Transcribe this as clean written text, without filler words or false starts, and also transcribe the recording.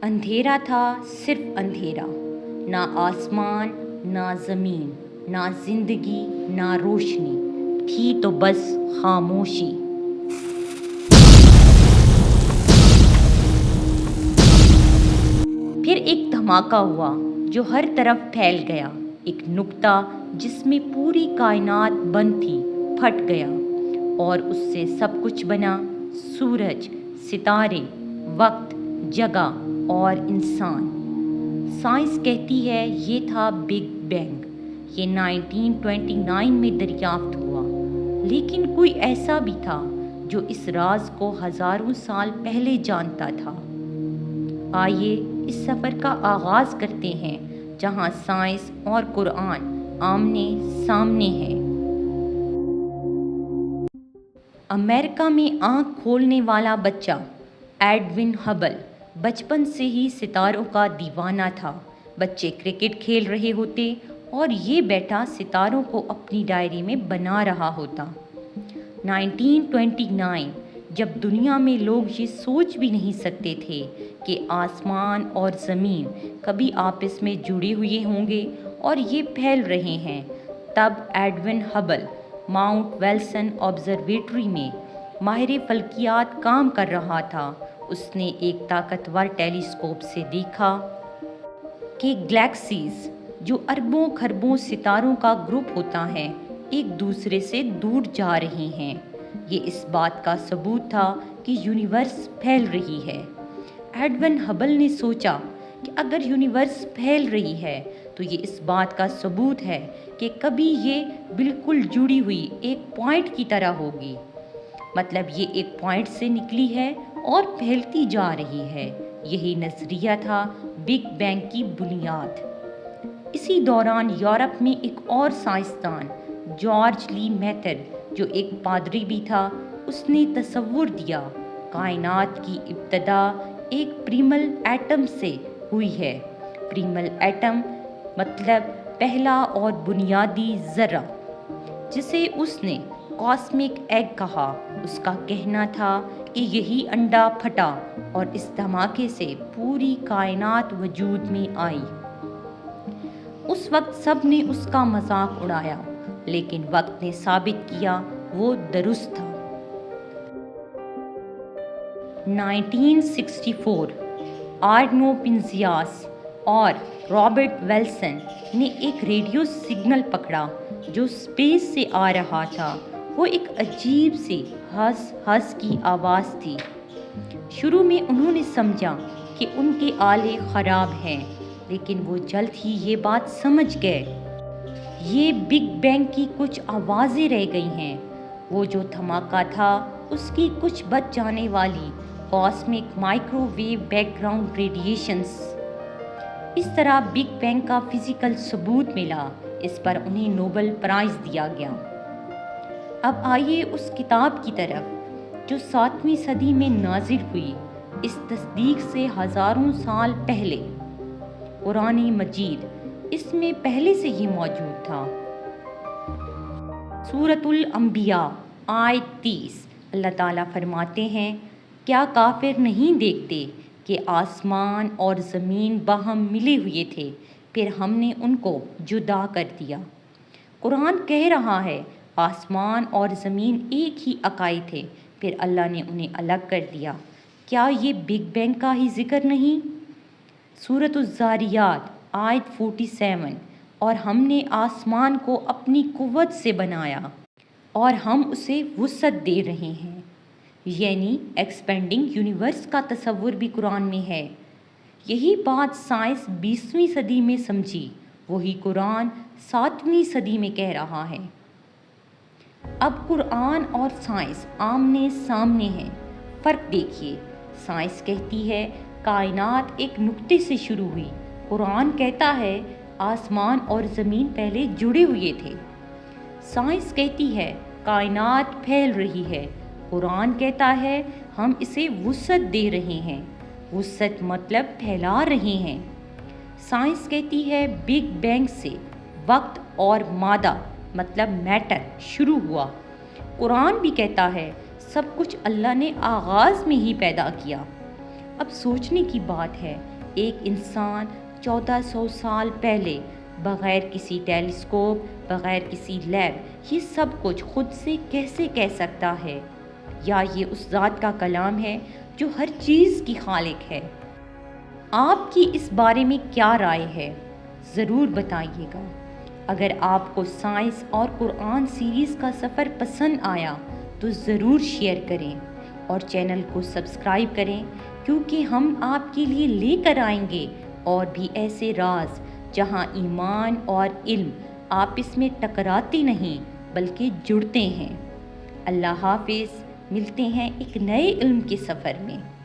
اندھیرا تھا، صرف اندھیرا، نہ آسمان نہ زمین، نہ زندگی نہ روشنی، تھی تو بس خاموشی۔ پھر ایک دھماکہ ہوا جو ہر طرف پھیل گیا، ایک نقطہ جس میں پوری کائنات بند تھی پھٹ گیا، اور اس سے سب کچھ بنا، سورج، ستارے، وقت، جگہ اور انسان۔ سائنس کہتی ہے یہ تھا بگ بینگ، یہ 1929 میں دریافت ہوا، لیکن کوئی ایسا بھی تھا جو اس راز کو ہزاروں سال پہلے جانتا تھا۔ آئیے اس سفر کا آغاز کرتے ہیں جہاں سائنس اور قرآن آمنے سامنے ہیں۔ امریکہ میں آنکھ کھولنے والا بچہ ایڈون ہبل بچپن سے ہی ستاروں کا دیوانہ تھا۔ بچے کرکٹ کھیل رہے ہوتے اور یہ بیٹا ستاروں کو اپنی ڈائری میں بنا رہا ہوتا۔ 1929 جب دنیا میں لوگ یہ سوچ بھی نہیں سکتے تھے کہ آسمان اور زمین کبھی آپس میں جڑے ہوئے ہوں گے اور یہ پھیل رہے ہیں، تب ایڈون ہبل ماؤنٹ ویلسن آبزرویٹری میں ماہر فلکیات کام کر رہا تھا۔ اس نے ایک طاقتور ٹیلی اسکوپ سے دیکھا کہ گلیکسیز، جو اربوں خربوں ستاروں کا گروپ ہوتا ہے، ایک دوسرے سے دور جا رہے ہیں۔ یہ اس بات کا ثبوت تھا کہ یونیورس پھیل رہی ہے۔ ایڈون ہبل نے سوچا کہ اگر یونیورس پھیل رہی ہے تو یہ اس بات کا ثبوت ہے کہ کبھی یہ بالکل جڑی ہوئی ایک پوائنٹ کی طرح ہوگی، مطلب یہ ایک پوائنٹ سے نکلی ہے اور پھیلتی جا رہی ہے۔ یہی نظریہ تھا بگ بینگ کی بنیاد۔ اسی دوران یورپ میں ایک اور سائنسدان جارج لی میتر، جو ایک پادری بھی تھا، اس نے تصور دیا کائنات کی ابتدا ایک پریمل ایٹم سے ہوئی ہے۔ پریمل ایٹم مطلب پہلا اور بنیادی ذرہ، جسے اس نے کاسمک ایگ کہا۔ اس کا کہنا تھا کہ یہی انڈا پھٹا اور اس دھماکے سے پوری کائنات وجود میں آئی۔ اس وقت سب نے اس کا مذاق اڑایا، لیکن وقت نے ثابت کیا وہ درست تھا۔ 1964 آرنو پنزیاس اور رابرٹ ویلسن نے ایک ریڈیو سگنل پکڑا جو اسپیس سے آ رہا تھا۔ وہ ایک عجیب سی ہس ہس کی آواز تھی۔ شروع میں انہوں نے سمجھا کہ ان کے آلے خراب ہیں، لیکن وہ جلد ہی یہ بات سمجھ گئے، یہ بگ بینگ کی کچھ آوازیں رہ گئی ہیں۔ وہ جو دھماکہ تھا اس کی کچھ بچ جانے والی cosmic microwave background radiations. اس طرح بگ بینگ کا فزیکل ثبوت ملا۔ اس پر انہیں نوبل پرائز دیا گیا۔ اب آئیے اس کتاب کی طرف جو 7ویں صدی میں نازل ہوئی، اس تصدیق سے ہزاروں سال پہلے، قرآن مجید۔ اس میں پہلے سے ہی موجود تھا۔ سورۃ الانبیاء آیت 30، اللہ تعالیٰ فرماتے ہیں، کیا کافر نہیں دیکھتے کہ آسمان اور زمین باہم ملے ہوئے تھے، پھر ہم نے ان کو جدا کر دیا۔ قرآن کہہ رہا ہے آسمان اور زمین ایک ہی اکائی تھے، پھر اللہ نے انہیں الگ کر دیا۔ کیا یہ بگ بینگ کا ہی ذکر نہیں؟ سورۃ الذاریات آیت 47، اور ہم نے آسمان کو اپنی قوت سے بنایا اور ہم اسے وسعت دے رہے ہیں، یعنی ایکسپینڈنگ یونیورس کا تصور بھی قرآن میں ہے۔ یہی بات سائنس 20ویں صدی میں سمجھی، وہی قرآن 7ویں صدی میں کہہ رہا ہے۔ اب قرآن اور سائنس آمنے سامنے ہیں۔ فرق دیکھیے، سائنس کہتی ہے کائنات ایک نقطے سے شروع ہوئی، قرآن کہتا ہے آسمان اور زمین پہلے جڑے ہوئے تھے۔ سائنس کہتی ہے کائنات پھیل رہی ہے، قرآن کہتا ہے ہم اسے وسعت دے رہے ہیں۔ وسعت مطلب پھیلا رہے ہیں۔ سائنس کہتی ہے بگ بینگ سے وقت اور مادہ مطلب میٹر شروع ہوا۔ قرآن بھی کہتا ہے سب کچھ اللہ نے آغاز میں ہی پیدا کیا۔ اب سوچنے کی بات ہے، ایک انسان 1400 سال پہلے بغیر کسی ٹیلیسکوپ، بغیر کسی لیب، یہ سب کچھ خود سے کیسے کہہ سکتا ہے؟ یا یہ اس ذات کا کلام ہے جو ہر چیز کی خالق ہے؟ آپ کی اس بارے میں کیا رائے ہے؟ ضرور بتائیے گا۔ اگر آپ کو سائنس اور قرآن سیریز کا سفر پسند آیا تو ضرور شیئر کریں اور چینل کو سبسکرائب کریں، کیونکہ ہم آپ کے لیے لے کر آئیں گے اور بھی ایسے راز جہاں ایمان اور علم آپس میں ٹکراتے نہیں بلکہ جڑتے ہیں۔ اللہ حافظ، ملتے ہیں ایک نئے علم کے سفر میں۔